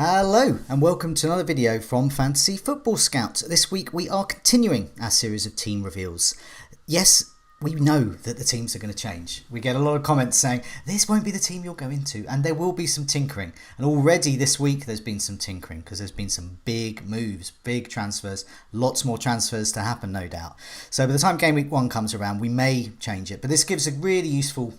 Hello and welcome to another video from Fantasy Football Scout. This week we are continuing our series of team reveals. Yes, we know that the teams are going to change. We get a lot of comments saying this won't be the team you'll go into, and there will be some tinkering. And already this week there's been some tinkering because there's been some big moves, big transfers, lots more transfers to happen, no doubt. So by the time Game Week 1 comes around, we may change it, but this gives a really useful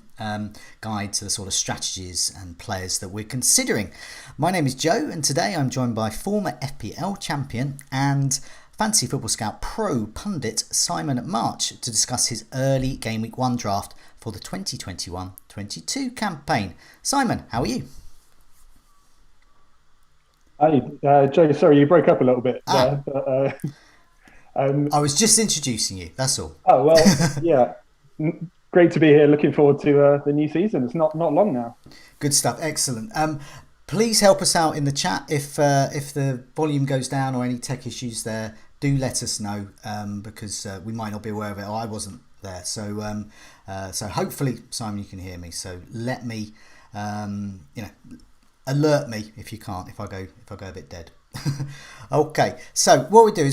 guide to the sort of strategies and players that we're considering. My name is Joe, and today I'm joined by former FPL champion and Fantasy Football Scout Pro pundit Simon March to discuss his early Game Week 1 draft for the 2021-22 campaign. Simon, how are you? Hi, Joe, sorry, you broke up a little bit there. But, I was just introducing you, that's all. oh, well, yeah. Great to be here. Looking forward to the new season. It's not long now. Good stuff, excellent. Please help us out in the chat if the volume goes down or any tech issues there. Do let us know because we might not be aware of it, or I wasn't there. So hopefully, Simon, you can hear me. So let me, alert me if you can't. If I go a bit dead. Okay. So what we do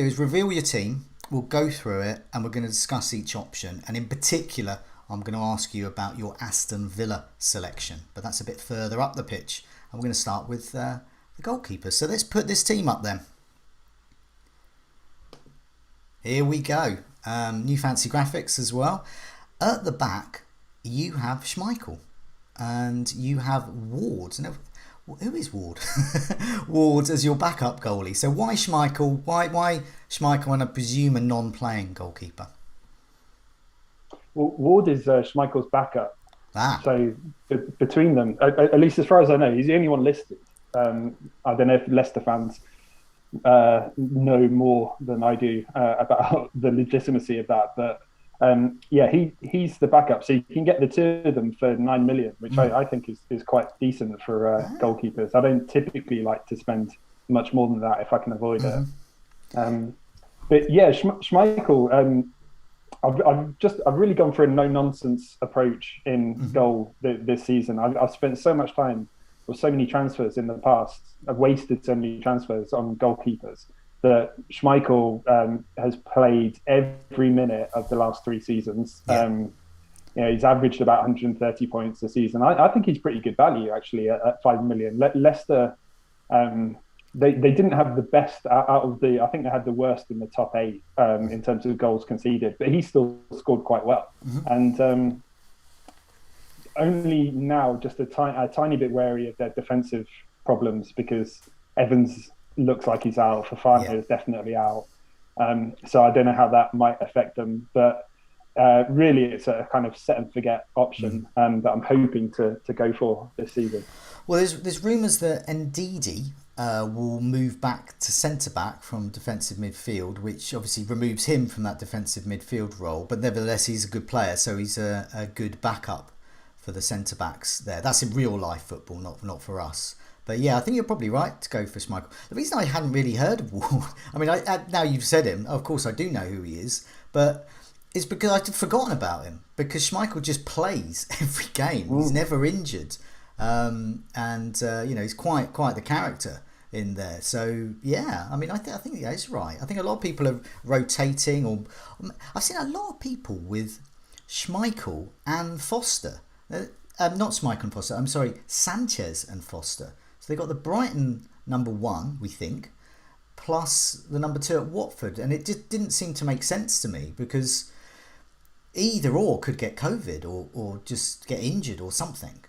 is reveal your team. We'll go through it and we're going to discuss each option. And in particular, I'm going to ask you about your Aston Villa selection, but that's a bit further up the pitch. And we're going to start with the goalkeeper. So let's put this team up then. Here we go. New fancy graphics as well. At the back, you have Schmeichel and you have Ward. Now, who is Ward? Ward as your backup goalie. So why Schmeichel? Why Schmeichel and I presume a non-playing goalkeeper? Well, Ward is Schmeichel's backup. So between them, at least as far as I know, he's the only one listed. I don't know if Leicester fans know more than I do about the legitimacy of that, but he's the backup. So you can get the two of them for 9 million, which I think is quite decent for goalkeepers. I don't typically like to spend much more than that if I can avoid it. But yeah, Schmeichel. I've really gone for a no nonsense approach in goal this season. I've spent so much time with so many transfers in the past. I've wasted so many transfers on goalkeepers that Schmeichel has played every minute of the last 3 seasons. He's averaged about 130 points a season. I think he's pretty good value actually at 5 million. Leicester. They didn't have the best out of the. I think they had the worst in the top 8 in terms of goals conceded, but he still scored quite well. And only now just a tiny bit wary of their defensive problems because Evans looks like he's out. Fofana is definitely out. So I don't know how that might affect them, but really it's a kind of set and forget option that I'm hoping to go for this season. Well, there's rumours that Ndidi will move back to centre-back from defensive midfield, which obviously removes him from that defensive midfield role. But nevertheless, he's a good player, so he's a good backup for the centre-backs there. That's in real-life football, not for us. But yeah, I think you're probably right to go for Schmeichel. The reason I hadn't really heard of Ward, I mean, now you've said him, of course I do know who he is, but it's because I'd forgotten about him. Because Schmeichel just plays every game. He's never injured. He's quite the character in there. So yeah, I mean, I think that's right. I think a lot of people are rotating, or I've seen a lot of people with Schmeichel and Foster. Not Schmeichel and Foster. I'm sorry, Sanchez and Foster. So they got the Brighton number 1, we think, plus the number 2 at Watford, and it just didn't seem to make sense to me because either or could get COVID or just get injured or something.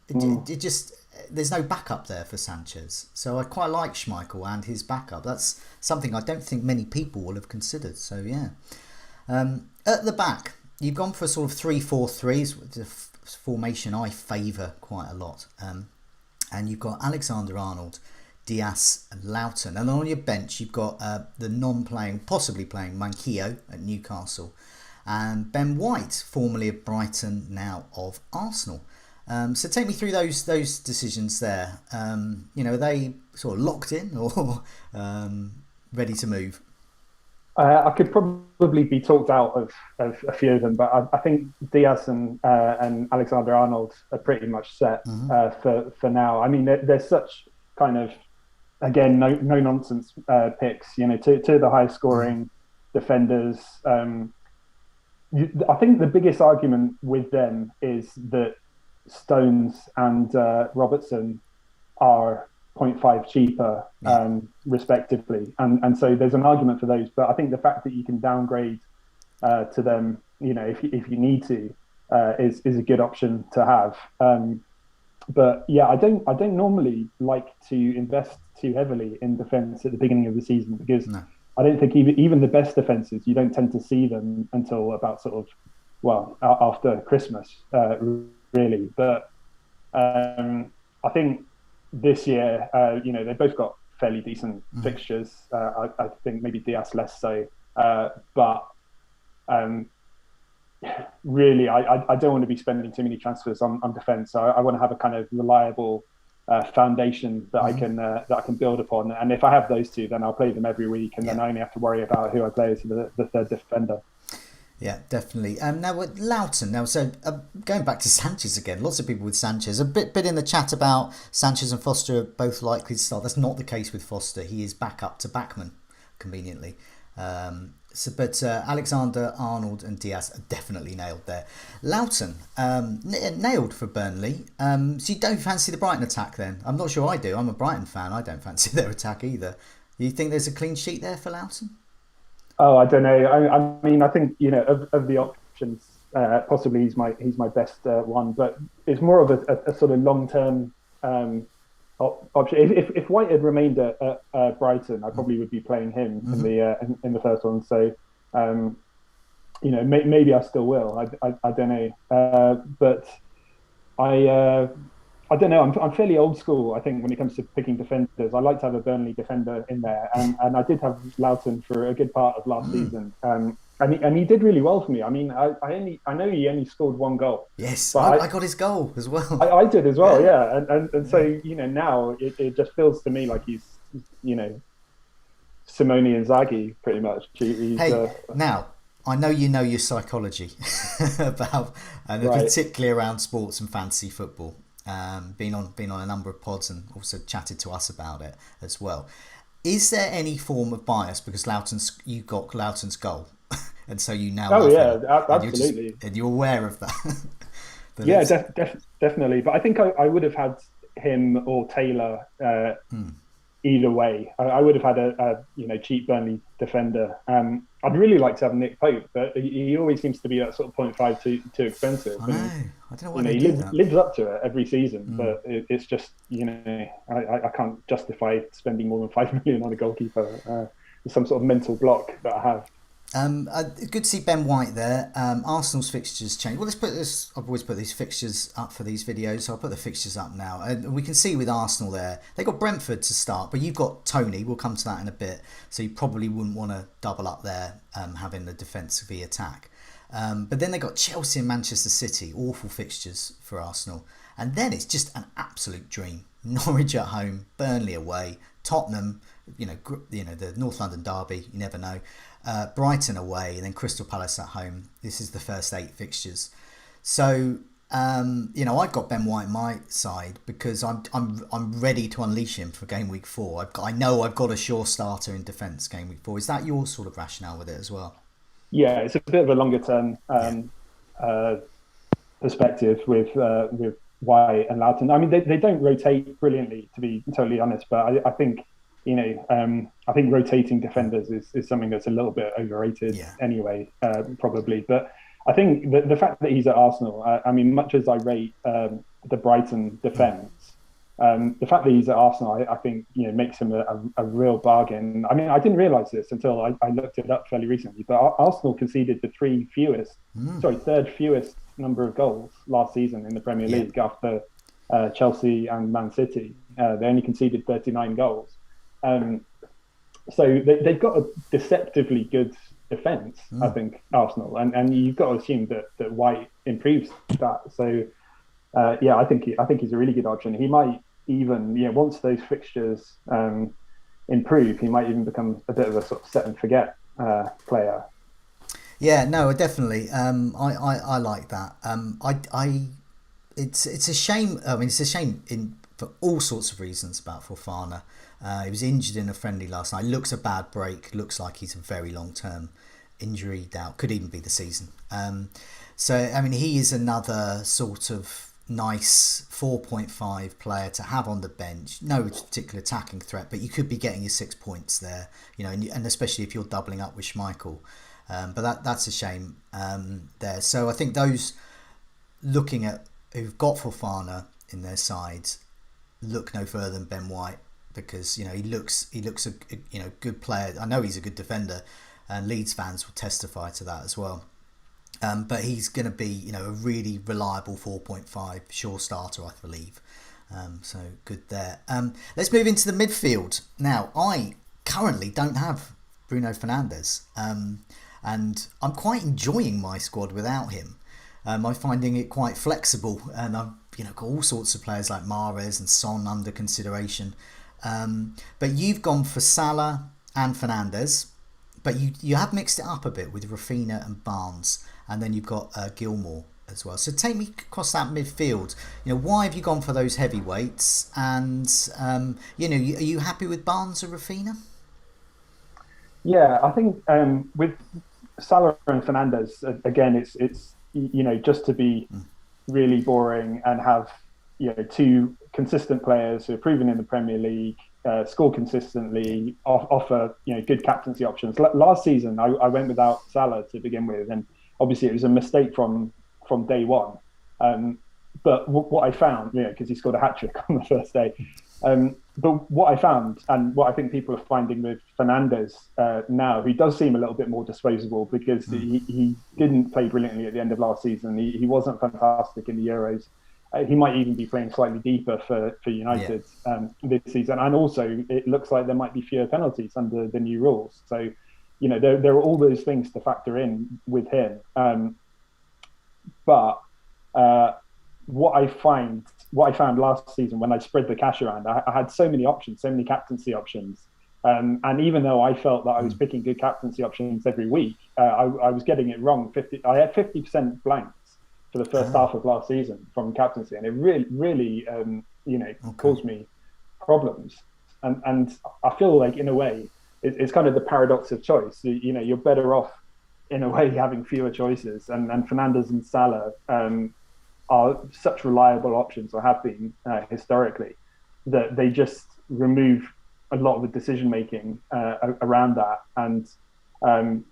It just there's no backup there for Sanchez, so I quite like Schmeichel and his backup. That's something I don't think many people will have considered. So yeah, at the back you've gone for a sort of 3-4-3, the formation I favour quite a lot, and you've got Alexander-Arnold, Diaz and Loughton, and on your bench you've got the possibly playing Manquillo at Newcastle, and Ben White, formerly of Brighton, now of Arsenal. So take me through those decisions there. Are they sort of locked in or ready to move? I could probably be talked out of a few of them, but I think Diaz and Alexander-Arnold are pretty much set for now. I mean, they're such kind of, again, no nonsense picks. You know, two of the highest scoring defenders. I think the biggest argument with them is that Stones and Robertson are 0.5 cheaper, respectively, and so there's an argument for those. But I think the fact that you can downgrade to them, you know, if you need to, is a good option to have. But yeah, I don't normally like to invest too heavily in defence at the beginning of the season, because I don't think even the best defences, you don't tend to see them until about sort of, after Christmas, really. But I think this year, you know, they've both got fairly decent fixtures. I think maybe Diaz less so, but really, I don't want to be spending too many transfers on defence. So I want to have a kind of reliable foundation that I can build upon. And if I have those two, then I'll play them every week, and then I only have to worry about who I play as the third defender. Yeah, definitely. Now with Loughton, going back to Sanchez again, lots of people with Sanchez. A bit in the chat about Sanchez and Foster are both likely to start. That's not the case with Foster. He is back up to backman, conveniently. But Alexander, Arnold and Diaz are definitely nailed there. Loughton, nailed for Burnley. So you don't fancy the Brighton attack then? I'm not sure I do. I'm a Brighton fan. I don't fancy their attack either. You think there's a clean sheet there for Loughton? Oh, I don't know. I mean, I think, you know, of the options, possibly he's my best one. But it's more of a sort of long-term option. If White had remained at Brighton, I probably would be playing him in the first one. So, you know, maybe I still will. I don't know. But I don't know. I'm fairly old school, I think, when it comes to picking defenders. I like to have a Burnley defender in there, and I did have Loughton for a good part of last season. And he did really well for me. I mean, I know he only scored one goal. Yes, but I got his goal as well. I did as well, yeah. And so, you know, now it just feels to me like he's, you know, Simone Inzaghi, pretty much. Now, I know you know your psychology about, and particularly around sports and fantasy football. Been on a number of pods and also chatted to us about it as well. Is there any form of bias because you got Loughton's goal, and so you now? Oh yeah, absolutely. And you're aware of that. Yeah, definitely. But I think I would have had him or Taylor either way. I would have had a cheap Burnley defender. I'd really like to have Nick Pope, but he always seems to be at sort of 0.5 too expensive. I know. I don't know why he lives up to it every season, but it's just, you know, I can't justify spending more than 5 million on a goalkeeper. There's some sort of mental block that I have. Good to see Ben White there. Arsenal's fixtures changed. Well, let's put this. I've always put these fixtures up for these videos, so I'll put the fixtures up now. And we can see with Arsenal there, they got Brentford to start, but you've got Tony. We'll come to that in a bit. So you probably wouldn't want to double up there, having the defence v attack. But then they got Chelsea and Manchester City. Awful fixtures for Arsenal. And then it's just an absolute dream. Norwich at home, Burnley away, Tottenham. You know the North London derby. You never know. Brighton away, and then Crystal Palace at home. This is the first 8 fixtures. So I've got Ben White on my side because I'm ready to unleash him for game week 4. I know I've got a sure starter in defence game week 4. Is that your sort of rationale with it as well? Yeah, it's a bit of a longer term perspective with White and Loughton. I mean, they don't rotate brilliantly, to be totally honest, but I think. I think rotating defenders is something that's a little bit overrated anyway, probably. But I think the fact that he's at Arsenal, I mean, much as I rate the Brighton defence, the fact that he's at Arsenal, I think, makes him a real bargain. I mean, I didn't realise this until I looked it up fairly recently, but Arsenal conceded the third fewest number of goals last season in the Premier League after Chelsea and Man City. They only conceded 39 goals. So they've got a deceptively good defence, I think, Arsenal, and you've got to assume that White improves that. So I think he's a really good option. He might even, once those fixtures improve, he might even become a bit of a sort of set and forget player. Yeah, no, definitely. I like that. It's a shame. I mean, it's a shame for all sorts of reasons about Fofana. He was injured in a friendly last night. Looks a bad break. Looks like he's a very long-term injury. Doubt could even be the season. So I mean, he is another sort of nice 4.5 player to have on the bench. No particular attacking threat, but you could be getting your 6 points there, and especially if you're doubling up with Schmeichel. But that's a shame there. So I think those looking at who've got Fofana in their sides look no further than Ben White, because he looks a good player. I know he's a good defender, and Leeds fans will testify to that as well. But he's going to be, a really reliable 4.5 sure starter, I believe. So good there. Let's move into the midfield. Now, I currently don't have Bruno Fernandes, and I'm quite enjoying my squad without him. I'm finding it quite flexible, and I've got all sorts of players like Mahrez and Son under consideration. But you've gone for Salah and Fernandes, but you have mixed it up a bit with Rafinha and Barnes. And then you've got Gilmour as well. So take me across that midfield. Why have you gone for those heavyweights? And are you happy with Barnes or Rafinha? Yeah, I think with Salah and Fernandes, again, it's just to be really boring and have two consistent players who are proven in the Premier League, score consistently, offer good captaincy options. Last season, I went without Salah to begin with, and obviously, it was a mistake from day one. But what I found, because he scored a hat-trick on the first day. But what I found, and what I think people are finding with Fernandes now, who does seem a little bit more disposable, because he didn't play brilliantly at the end of last season. He wasn't fantastic in the Euros. He might even be playing slightly deeper for United this season. And also, it looks like there might be fewer penalties under the new rules. So, there are all those things to factor in with him. But what I found last season when I spread the cash around, I had so many options, so many captaincy options. And even though I felt that I was picking good captaincy options every week, I was getting it wrong. I had 50% blanks for the first half of last season from captaincy, and it really caused me problems. And I feel like, in a way, it's kind of the paradox of choice. You're better off in a way having fewer choices, and Fernandes and Salah are such reliable options, or have been historically, that they just remove a lot of the decision making around that, and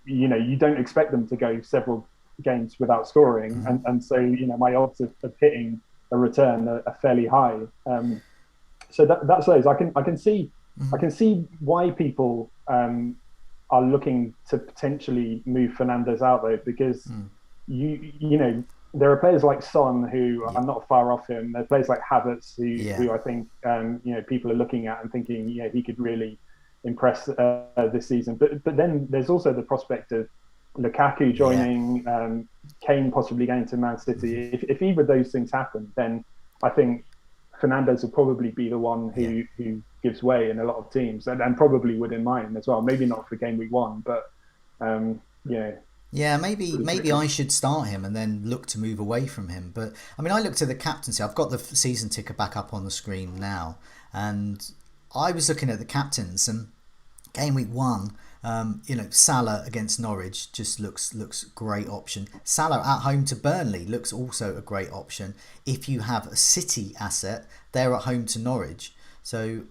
you don't expect them to go several games without scoring, and so my odds of hitting a return are fairly high. So that's those. I can see why people are looking to potentially move Fernandes out, though, because there are players like Son who are not far off him. There are players like Havertz who I think people are looking at and thinking he could really impress this season. But then there's also the prospect of Lukaku joining, Kane possibly going to Man City. If either of those things happen, then I think Fernandes will probably be the one who gives way in a lot of teams, and probably would in mine as well. Maybe not for game week 1, but maybe I should start him and then look to move away from him. But I mean, I looked at the captaincy. I've got the season ticker back up on the screen now, and I was looking at the captains, and game week 1. Salah against Norwich just looks great option. Salah at home to Burnley looks also a great option. If you have a City asset, they're at home to Norwich. So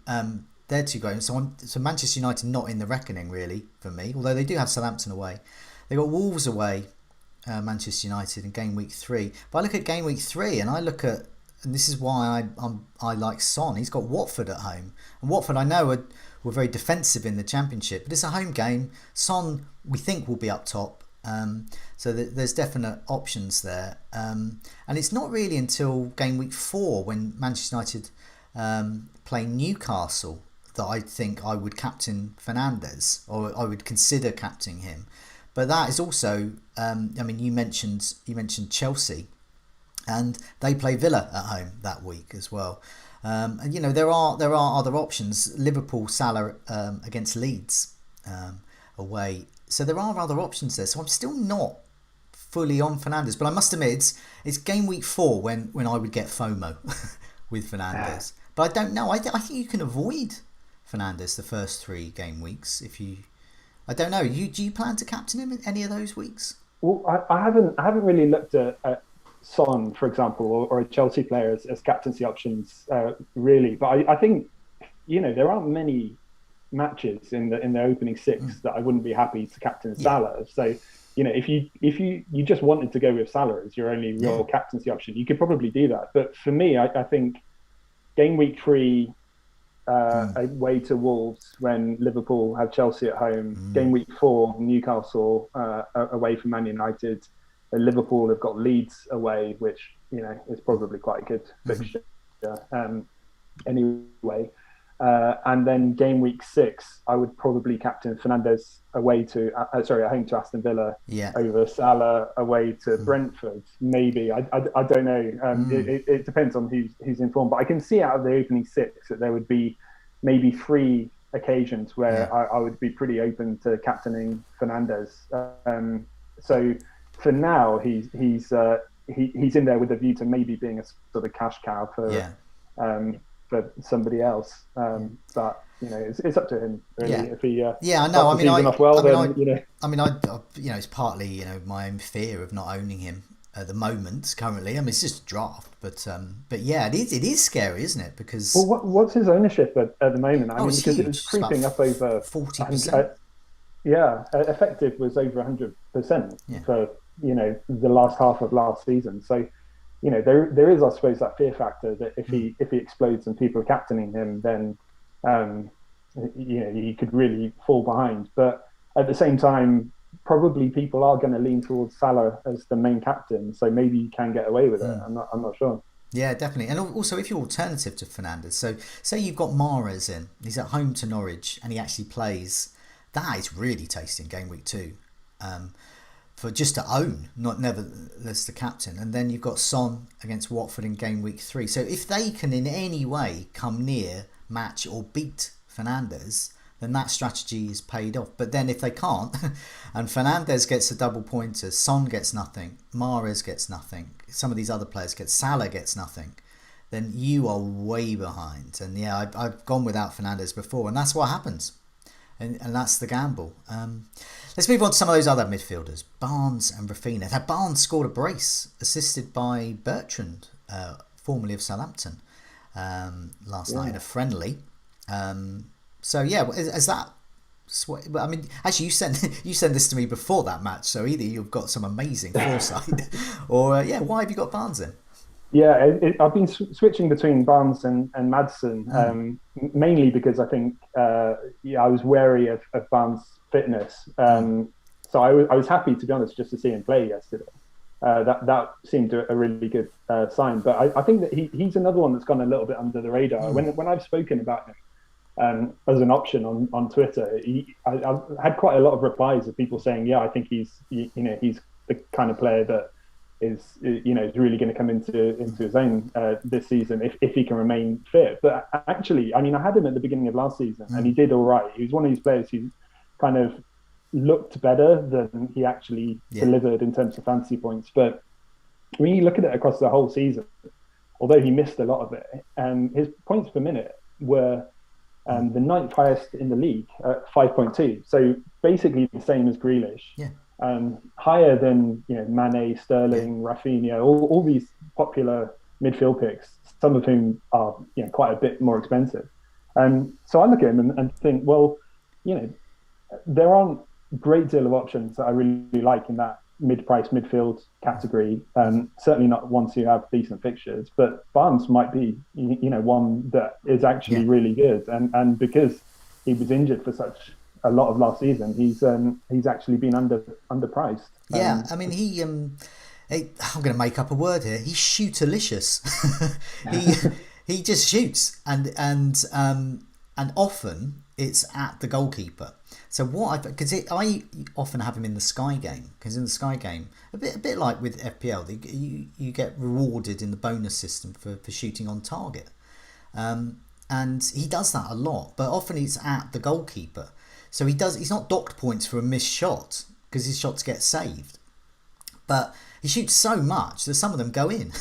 they're two great. So Manchester United not in the reckoning really for me, although they do have Southampton away. They got Wolves away, Manchester United in game week 3. But I look at game week 3 and I look at, and this is why I like Son. He's got Watford at home, and Watford I know were very defensive in the Championship, but it's a home game. Son, we think, will be up top, so there's definite options there. And it's not really until game week 4 when Manchester United play Newcastle that I think I would captain Fernandes, or I would consider captaining him. But that is also, you mentioned Chelsea, and they play Villa at home that week as well. And there are other options. Liverpool, Salah against Leeds away. So there are other options there. So I'm still not fully on Fernandes, but I must admit it's game week 4 when I would get FOMO with Fernandes. But I don't know. I think you can avoid Fernandes the first 3 game weeks if you. I don't know. Do you plan to captain him in any of those weeks? Well, I haven't really looked at Son, for example, or a Chelsea player as captaincy options really. But I think there aren't many matches in the opening 6 that I wouldn't be happy to captain Salah. So if you just wanted to go with Salah as your only real captaincy option, you could probably do that. But for me, I think game week 3. Away to Wolves when Liverpool have Chelsea at home. Game week 4, Newcastle away from Man United. And Liverpool have got Leeds away, which is probably quite a good fixture. Anyway, and then game week 6, I would probably captain Fernandes away to at home to Aston Villa over Salah away to Brentford. Maybe I don't know. It depends on who's in form, but I can see out of the opening 6 that there would be maybe 3 occasions where I would be pretty open to captaining Fernandes. So for now, he's in there with a view to maybe being a sort of cash cow for somebody else. But it's up to him really. If he I know. I mean, it's partly my own fear of not owning him at the moment. Currently, I mean, it's just a draft, but yeah, it is scary, isn't it? Because what's his ownership at the moment? I mean, it's because huge. it was creeping up over 40%. Effective was over 100% for the last half of last season. So there is, I suppose, that fear factor that if he explodes and people are captaining him, then he could really fall behind. But at the same time, probably people are going to lean towards Salah as the main captain, so maybe you can get away with it. I'm not sure. Yeah, definitely. And also, if you're alternative to Fernandes, so say you've got Mahrez in, he's at home to Norwich, and he actually plays. That is really tasting game week 2. For just to own, not nevertheless the captain. And then you've got Son against Watford in game week 3. So if they can in any way come near, match or beat Fernandes, then that strategy is paid off. But then if they can't, and Fernandes gets a double pointer, Son gets nothing, Mahrez gets nothing, some of these other players Salah gets nothing, then you are way behind. And I've gone without Fernandes before, and that's what happens. And that's the gamble. Let's move on to some of those other midfielders, Barnes and Raphinha. Now, Barnes scored a brace, assisted by Bertrand, formerly of Southampton, last night in a friendly. So is that? I mean, actually, you sent this to me before that match. So either you've got some amazing foresight, or why have you got Barnes in? Yeah, I've been switching between Barnes and Maddison, mainly because I think I was wary of Barnes' fitness. So I was happy, to be honest, just to see him play yesterday. That seemed a really good sign. But I think that he's another one that's gone a little bit under the radar. When I've spoken about him as an option on Twitter, I've had quite a lot of replies of people saying, I think he's the kind of player that is really going to come into his own this season if he can remain fit. But actually, I mean, I had him at the beginning of last season and he did all right. He was one of these players who kind of looked better than he actually delivered in terms of fantasy points. But when you look at it across the whole season, although he missed a lot of it, his points per minute were the 9th highest in the league at 5.2. So basically the same as Grealish. Higher than Mane, Sterling, Raphinha, all these popular midfield picks, some of whom are quite a bit more expensive. So I look at him and think, well, there aren't a great deal of options that I really like in that mid-price midfield category. Certainly not ones who have decent fixtures, but Barnes might be one that is actually really good. And because he was injured for such a lot of last season, he's actually been underpriced. I mean, I'm going to make up a word here. He's shootalicious. he just shoots, and often it's at the goalkeeper. So I often have him in the Sky game, because in the Sky game, a bit like with FPL, you get rewarded in the bonus system for shooting on target, and he does that a lot. But often it's at the goalkeeper. So he's not docked points for a missed shot because his shots get saved. But he shoots so much that some of them go in.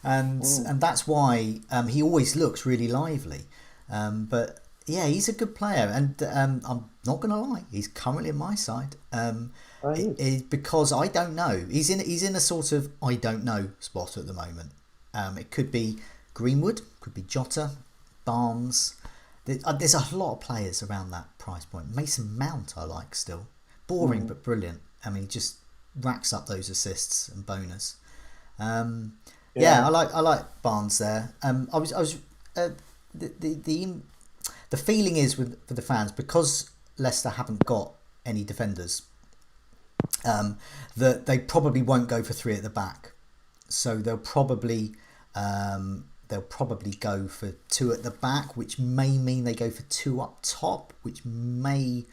and that's why he always looks really lively. But yeah, he's a good player, and I'm not going to lie, he's currently on my side. Because I don't know. He's in a sort of I don't know spot at the moment. It could be Greenwood, could be Jota, Barnes. There's a lot of players around that price point. Mason Mount I like still. Boring but brilliant. I mean, just racks up those assists and bonus. I like Barnes there. The feeling is for the fans, because Leicester haven't got any defenders, that they probably won't go for 3 at the back. So they'll probably go for 2 at the back, which may mean they go for 2 up top, which may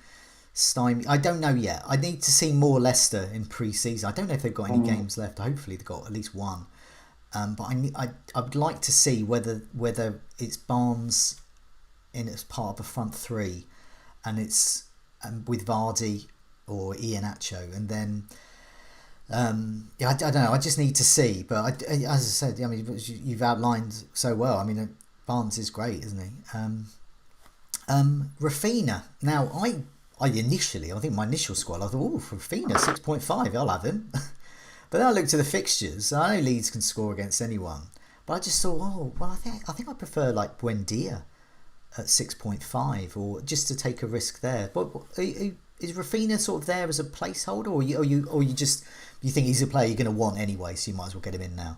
stymie. I don't know yet. I need to see more Leicester in pre-season. I don't know if they've got any games left. Hopefully they've got at least one. But I would like to see whether it's Barnes in as part of a front 3, and it's with Vardy or Iheanacho, and then I don't know. I just need to see. But as I said, I mean, you've outlined so well. I mean, Barnes is great, isn't he? Rafinha. Now, I think my initial squad, I thought, Rafinha 6.5, I'll have him. But then I looked at the fixtures. I know Leeds can score against anyone, but I just thought, I think I prefer like Buendia at 6.5, or just to take a risk there. But is Rafinha sort of there as a placeholder, or you think he's a player you're going to want anyway, so you might as well get him in now?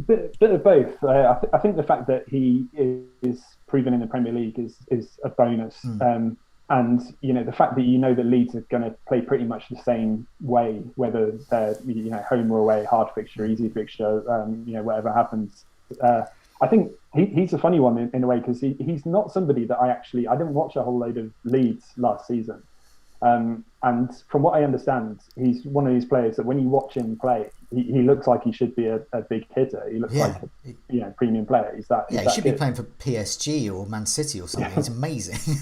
Bit of both. I think the fact that he is proven in the Premier League is a bonus. And the fact that that Leeds are going to play pretty much the same way, whether they're home or away, hard fixture, easy fixture, whatever happens. I think he's a funny one in a way, because he's not somebody that I didn't watch a whole load of Leeds last season. And from what I understand, he's one of these players that when you watch him play, he looks like he should be a big hitter. He looks like a premium player. He should be playing for PSG or Man City or something. He's amazing.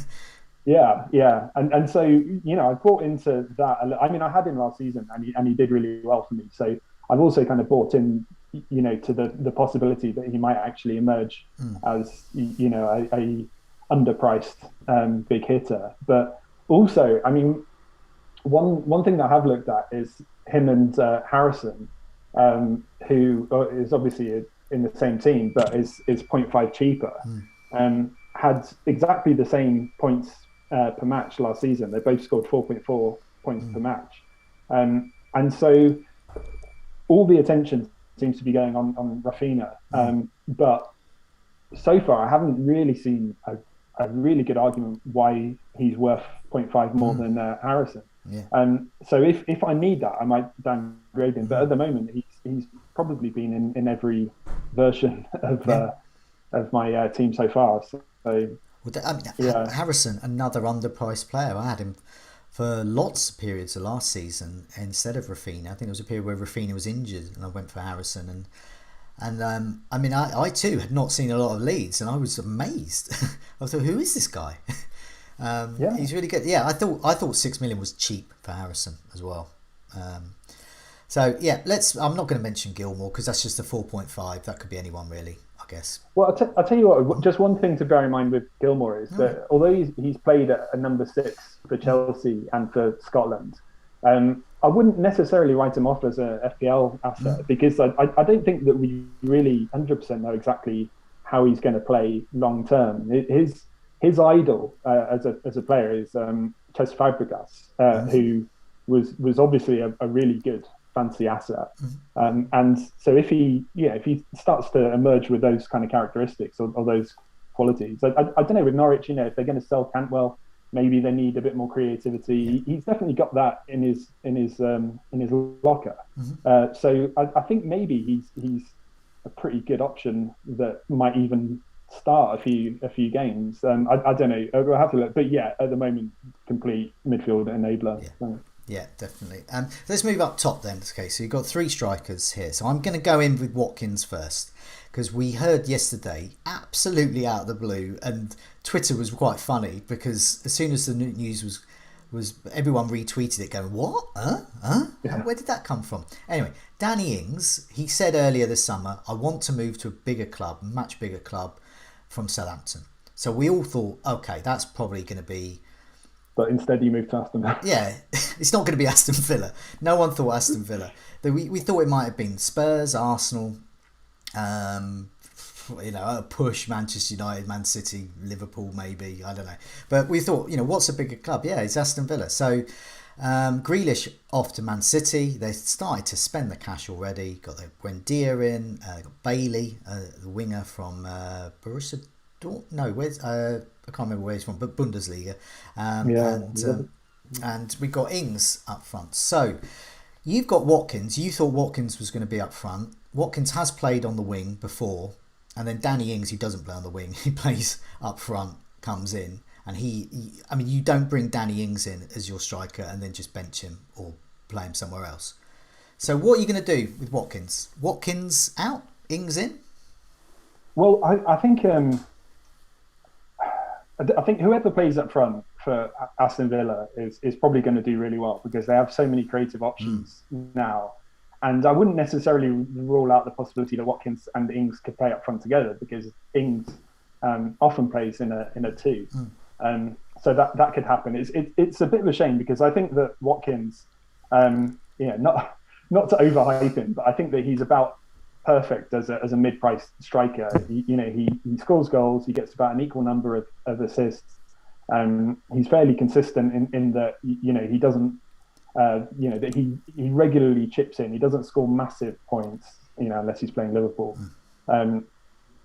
Yeah, and so I bought into that. I mean, I had him last season, and he did really well for me. So I've also kind of bought in, to the possibility that he might actually emerge as a underpriced big hitter. But also, I mean, one thing that I have looked at is him and Harrison, who is obviously in the same team, but is 0.5 cheaper. Had exactly the same points per match last season. They both scored 4.4 points per match. And so all the attention seems to be going on Rafinha. But so far, I haven't really seen a really good argument why he's worth 0.5 more than Harrison. So if I need that, I might downgrade him. But at the moment, he's probably been in every version of my team so far. Harrison, another underpriced player. I had him for lots of periods of last season instead of Rafinha. I think there was a period where Rafinha was injured, and I went for Harrison. And I mean, I too had not seen a lot of Leeds, and I was amazed. I thought, who is this guy? He's really good. Yeah, I thought 6 million was cheap for Harrison as well. So yeah, I'm not going to mention Gilmore because that's just a 4.5. That could be anyone really, I guess. Well, I'll tell you what. Just one thing to bear in mind with Gilmore is that although he's played at a number 6 for Chelsea and for Scotland, I wouldn't necessarily write him off as a FPL asset because I don't think that we really 100% know exactly how he's going to play long term. His idol as a player is Cesc Fabregas, who was obviously a really good fancy asset, and so if he starts to emerge with those kind of characteristics or those qualities, I don't know with Norwich, if they're going to sell Cantwell, maybe they need a bit more creativity. He's definitely got that in his locker. So I think maybe he's a pretty good option that might even start a few games. I don't know. We'll have to look. But yeah, at the moment, complete midfield enabler. Yeah, definitely. Let's move up top then. Okay, so you've got 3 strikers here. So I'm going to go in with Watkins first because we heard yesterday, absolutely out of the blue, and Twitter was quite funny because as soon as the news everyone retweeted it going, what? Yeah. Where did that come from? Anyway, Danny Ings, he said earlier this summer, I want to move to a bigger club, much bigger club from Southampton. So we all thought, okay, that's probably going to be... But instead he moved to Aston Villa. Yeah, it's not going to be Aston Villa. No one thought Aston Villa. We thought it might have been Spurs, Arsenal, a push, Manchester United, Man City, Liverpool maybe, I don't know. But we thought, what's a bigger club? Yeah, it's Aston Villa. So Grealish off to Man City. They started to spend the cash already. Got the Buendia in, got Bailey, the winger from Borussia Dortmund. No, I can't remember where he's from, but Bundesliga. And we got Ings up front. So you've got Watkins. You thought Watkins was going to be up front. Watkins has played on the wing before. And then Danny Ings, who doesn't play on the wing, he plays up front, comes in. And you don't bring Danny Ings in as your striker and then just bench him or play him somewhere else. So what are you going to do with Watkins? Watkins out, Ings in? Well, I think whoever plays up front for Aston Villa is probably going to do really well because they have so many creative options now. And I wouldn't necessarily rule out the possibility that Watkins and Ings could play up front together because Ings often plays in a two. So that could happen. It's a bit of a shame because I think that Watkins, not to overhype him, but I think that he's about perfect as a mid-priced striker. He scores goals. He gets about an equal number of assists. He's fairly consistent in that he doesn't. That he regularly chips in. He doesn't score massive points, unless he's playing Liverpool.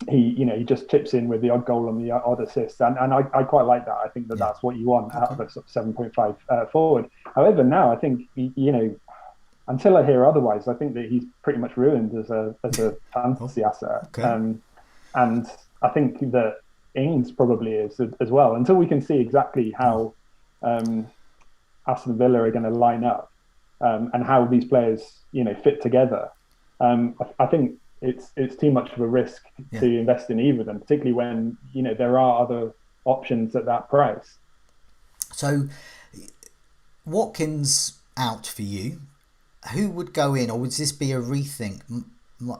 He just chips in with the odd goal and the odd assist, and I quite like that. I think that's what you want out of a sort of 7.5 forward. However, now I think until I hear otherwise, I think that he's pretty much ruined as a fantasy asset. And I think that Ings probably is as well. Until we can see exactly how Aston Villa are going to line up and how these players fit together, I think it's too much of a risk to invest in either of them, particularly when there are other options at that price. So Watkins out for you. Who would go in, or would this be a rethink?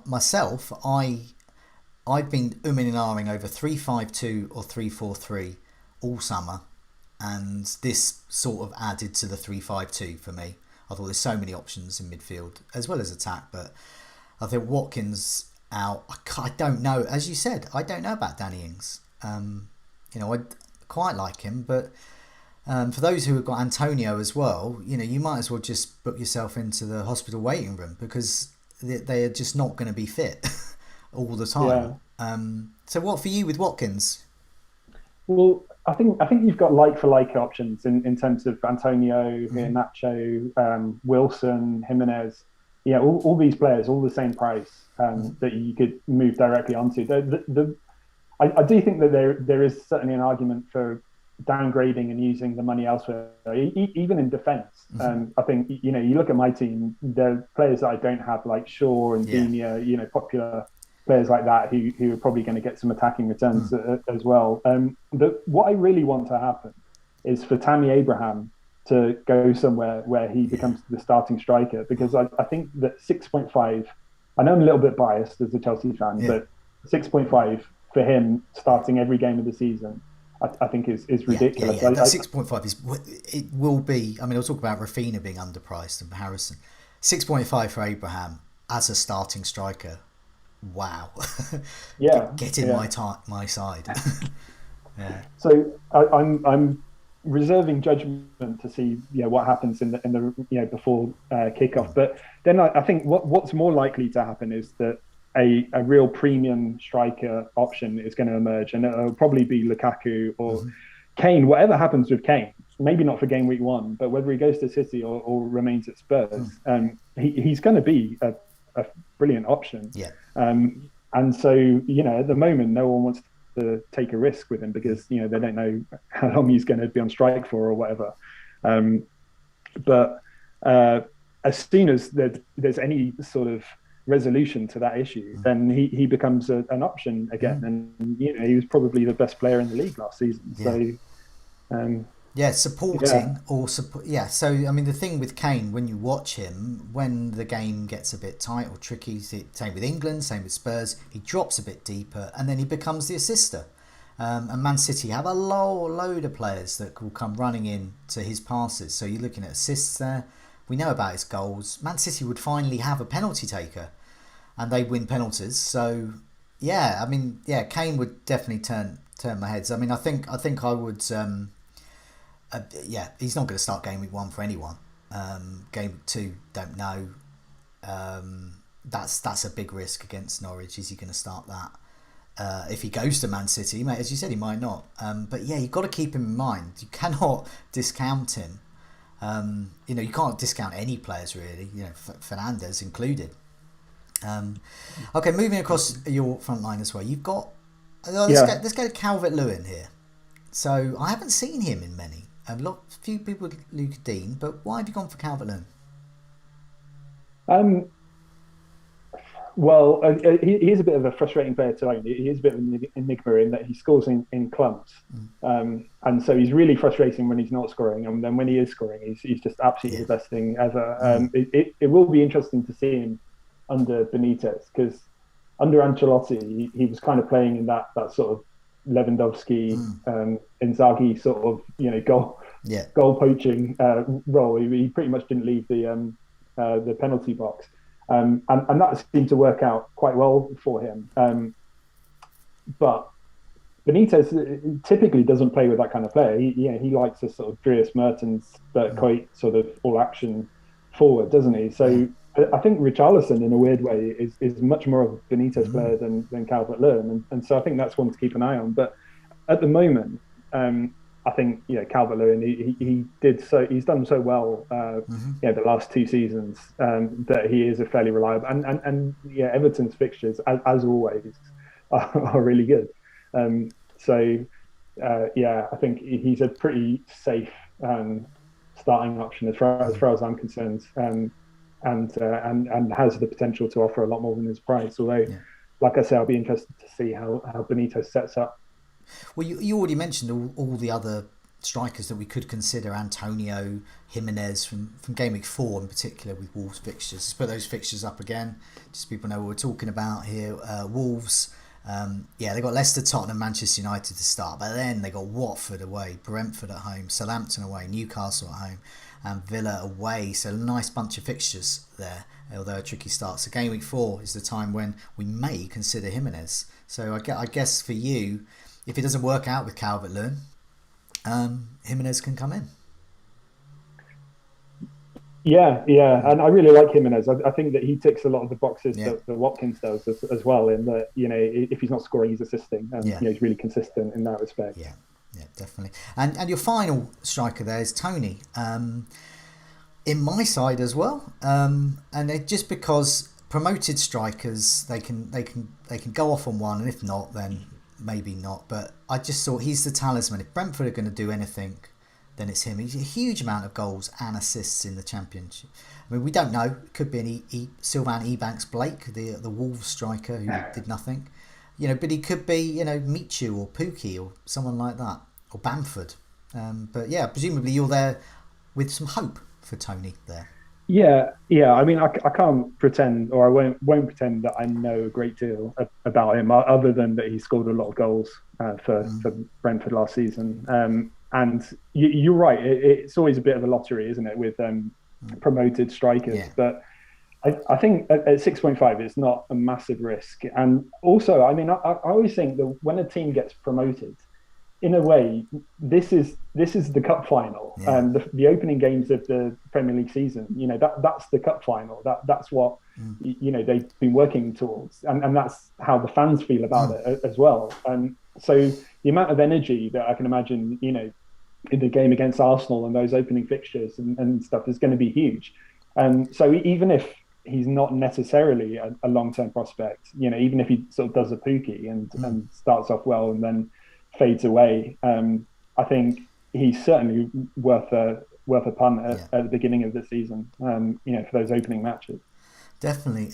Myself, I've been umming and ahhing over 3-5-2 or 3-4-3 all summer. And this sort of added to the 3-5-2 for me. I thought there's so many options in midfield as well as attack, but I think Watkins out. I don't know. As you said, I don't know about Danny Ings. I quite like him, but for those who have got Antonio as well, you might as well just book yourself into the hospital waiting room because they are just not going to be fit all the time. Yeah. So what for you with Watkins? Well, I think you've got like-for-like options in terms of Antonio, Nacho, Wilson, Jimenez. All these players, all the same price that you could move directly onto. I do think that there is certainly an argument for downgrading and using the money elsewhere, even in defence. I think you look at my team. There are players that I don't have, like Shaw and Digne, popular players like that who are probably going to get some attacking returns as well. What I really want to happen is for Tammy Abraham to go somewhere where he becomes the starting striker, because I think that 6.5, I know I'm a little bit biased as a Chelsea fan, but 6.5 for him starting every game of the season, I think is ridiculous. That 6.5 it will be. I mean, I'll talk about Rafinha being underpriced and Harrison. 6.5 for Abraham as a starting striker. Wow. Get in my side. So I'm reserving judgment to see what happens in the before kickoff. But then I think what's more likely to happen is that a real premium striker option is going to emerge, and it'll probably be Lukaku or Kane. Whatever happens with Kane, maybe not for game week 1, but whether he goes to City or remains at Spurs, he's going to be a brilliant option. And so at the moment no one wants to take a risk with him because they don't know how long he's going to be on strike for or whatever. But as soon as there's any sort of resolution to that issue, then he becomes an option again. And he was probably the best player in the league last season. So Yeah, supporting or support. Yeah, so I mean, the thing with Kane, when you watch him, when the game gets a bit tight or tricky, same with England, same with Spurs, he drops a bit deeper and then he becomes the assister. And Man City have a load of players that will come running in to his passes. So you're looking at assists there. We know about his goals. Man City would finally have a penalty taker, and they win penalties. So yeah, I mean, yeah, Kane would definitely turn my heads. I mean, I think I would. Yeah, he's not going to start game week 1 for anyone. Game week 2, don't know. That's a big risk against Norwich. Is he going to start that? If he goes to Man City, mate, as you said, he might not. But yeah, you've got to keep him in mind. You cannot discount him. You can't discount any players really. Fernandes included. Okay, moving across your front line as well. You've got. Let's go to Calvert-Lewin here. So I haven't seen him in many. A few people with Luke Dean, but why have you gone for Calvert-Lewin? Well, he is a bit of a frustrating player to own. He is a bit of an enigma in that he scores in clumps. And so he's really frustrating when he's not scoring. And then when he is scoring, he's just absolutely the best thing ever. It will be interesting to see him under Benitez, because under Ancelotti, he was kind of playing in that sort of Lewandowski, Inzaghi sort of goal poaching role. He pretty much didn't leave the penalty box, and that seemed to work out quite well for him. But Benitez typically doesn't play with that kind of player. He likes a sort of Dries Mertens, Bert Kuyt sort of all action forward, doesn't he? So I think Richarlison, in a weird way, is much more of a Benitez player than Calvert-Lewin, and so I think that's one to keep an eye on. But at the moment, I think Calvert-Lewin, he's done so well, the last 2 seasons, that he is a fairly reliable, and Everton's fixtures, as always, are really good. I think he's a pretty safe starting option as far as I'm concerned. And has the potential to offer a lot more than his price. Although, like I say, I'll be interested to see how Benitez sets up. Well, you already mentioned all the other strikers that we could consider. Antonio, Jimenez from Game Week 4 in particular with Wolves fixtures. Let's put those fixtures up again, just so people know what we're talking about here. Wolves, they got Leicester, Tottenham, Manchester United to start, but then they got Watford away, Brentford at home, Southampton away, Newcastle at home, and Villa away. So a nice bunch of fixtures there, although a tricky start. So Game Week 4 is the time when we may consider Jimenez. So I guess for you, if it doesn't work out with Calvert-Lewin, Jimenez can come in. Yeah, and I really like Jimenez. I think that he ticks a lot of the boxes that Watkins does as well, in that, if he's not scoring, he's assisting, and he's really consistent in that respect. Yeah, definitely. And your final striker there is Tony. In my side as well, and just because promoted strikers, they can go off on one, and if not, then maybe not. But I just thought he's the talisman. If Brentford are going to do anything, then it's him. He's a huge amount of goals and assists in the Championship. I mean, we don't know. It could be Sylvain Ebanks-Blake, the Wolves striker who did nothing. But he could be, Michu or Pukki or someone like that, or Bamford. But yeah, presumably you're there with some hope for Tony there. Yeah. I mean, I can't pretend, or I won't pretend that I know a great deal about him, other than that he scored a lot of goals for Brentford last season. And you're right, it's always a bit of a lottery, isn't it, with promoted strikers? Yeah. But I think at 6.5, it's not a massive risk. And also, I mean, I always think that when a team gets promoted, in a way, this is the cup final, and the opening games of the Premier League season. That's the cup final. That's what they've been working towards, and that's how the fans feel about it as well. And so the amount of energy that I can imagine, in the game against Arsenal and those opening fixtures and stuff is going to be huge. And so even if he's not necessarily a long-term prospect, even if he sort of does a Pukki and starts off well and then fades away, I think he's certainly worth a punt at the beginning of the season, for those opening matches. Definitely.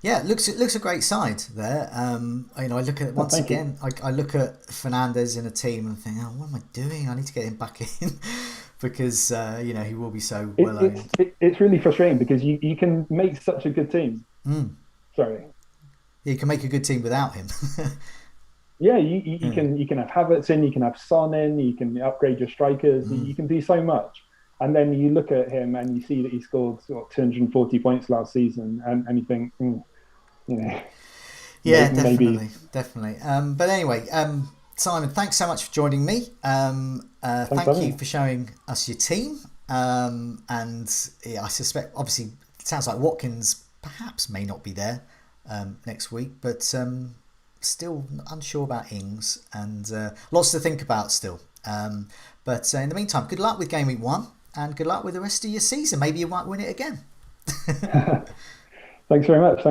Yeah, it looks a great side there. I look at once Thank you. again. I look at Fernandez in a team and think, oh, what am I doing? I need to get him back in because he will be so well owned. It's really frustrating because you can make such a good team. Mm. Sorry. You can make a good team without him. Yeah, you Yeah. can have Havertz in, you can have Son in, you can upgrade your strikers, Mm. you can do so much. And then you look at him and you see that he scored 240 points last season, and you think, you know, Yeah, maybe. definitely. But anyway, Simon, thanks so much for joining me. Thanks for Thank having you me. for showing us your team. And yeah, I suspect, obviously, it sounds like Watkins perhaps may not be there next week, but still unsure about Ings and lots to think about still. But in the meantime, good luck with Game Week 1 and good luck with the rest of your season. Maybe you might win it again. Thanks very much.